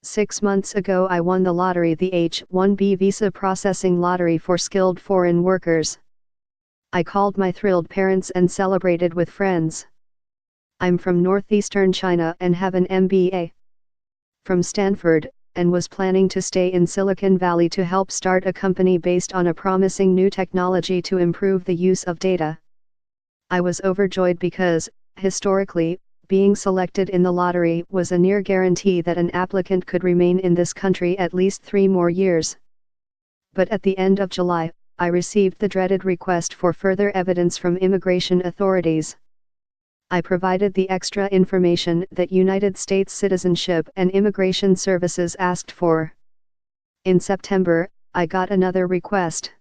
6 months ago I won the lottery, the H1-B visa processing lottery for skilled foreign workers. I called my thrilled parents and celebrated with friends. I'm from northeastern China and have an MBA from Stanford, and was planning to stay in Silicon Valley to help start a company based on a promising new technology to improve the use of data. I was overjoyed because, historically, being selected in the lottery was a near guarantee that an applicant could remain in this country at least 3 more years. But at the end of July, I received the dreaded request for further evidence from immigration authorities. I provided the extra information that United States Citizenship and Immigration Services asked for. In September, I got another request.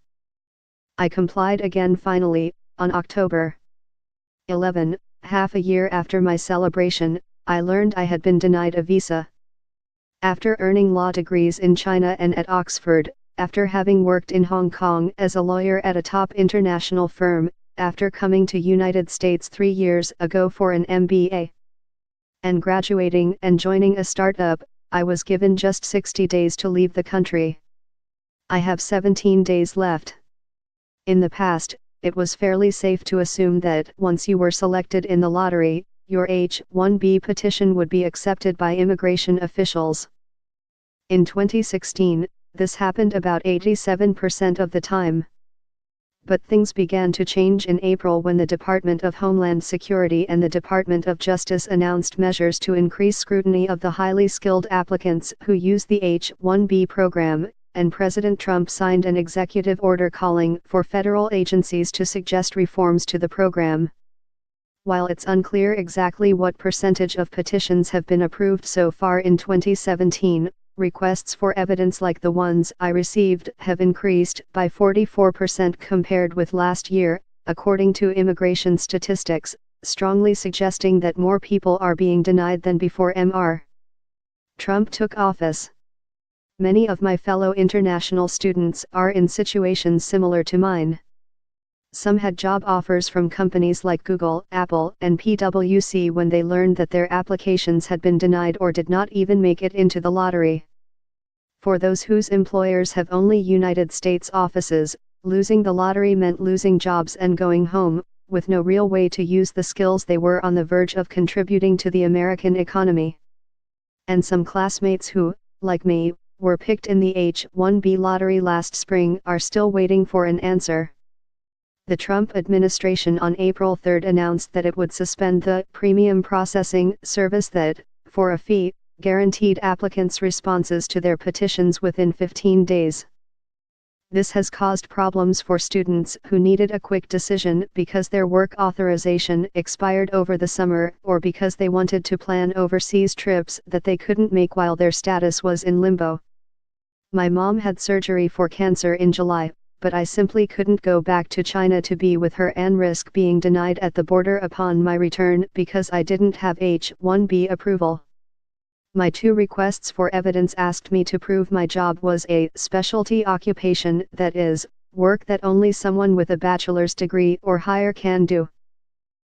I complied again finally, on October 11, half a year after my celebration, I learned I had been denied a visa. After earning law degrees in China and at Oxford, after having worked in Hong Kong as a lawyer at a top international firm, after coming to United States 3 years ago for an MBA, and graduating and joining a startup, I was given just 60 days to leave the country. I have 17 days left. In the past, it was fairly safe to assume that once you were selected in the lottery, your H1-B petition would be accepted by immigration officials. In 2016, this happened about 87% of the time. But things began to change in April when the Department of Homeland Security and the Department of Justice announced measures to increase scrutiny of the highly skilled applicants who use the H1-B program, and President Trump signed an executive order calling for federal agencies to suggest reforms to the program. While it's unclear exactly what percentage of petitions have been approved so far in 2017, requests for evidence like the ones I received have increased by 44% compared with last year, according to immigration statistics, strongly suggesting that more people are being denied than before Mr. Trump took office. Many of my fellow international students are in situations similar to mine. Some had job offers from companies like Google, Apple, and PwC when they learned that their applications had been denied or did not even make it into the lottery. For those whose employers have only United States offices, losing the lottery meant losing jobs and going home, with no real way to use the skills they were on the verge of contributing to the American economy. And some classmates who, like me, were picked in the H1-B lottery last spring are still waiting for an answer. The Trump administration on April 3 announced that it would suspend the premium processing service that, for a fee, guaranteed applicants' responses to their petitions within 15 days. This has caused problems for students who needed a quick decision because their work authorization expired over the summer or because they wanted to plan overseas trips that they couldn't make while their status was in limbo. My mom had surgery for cancer in July, but I simply couldn't go back to China to be with her and risk being denied at the border upon my return because I didn't have H1-B approval. My 2 requests for evidence asked me to prove my job was a specialty occupation, that is, work that only someone with a bachelor's degree or higher can do.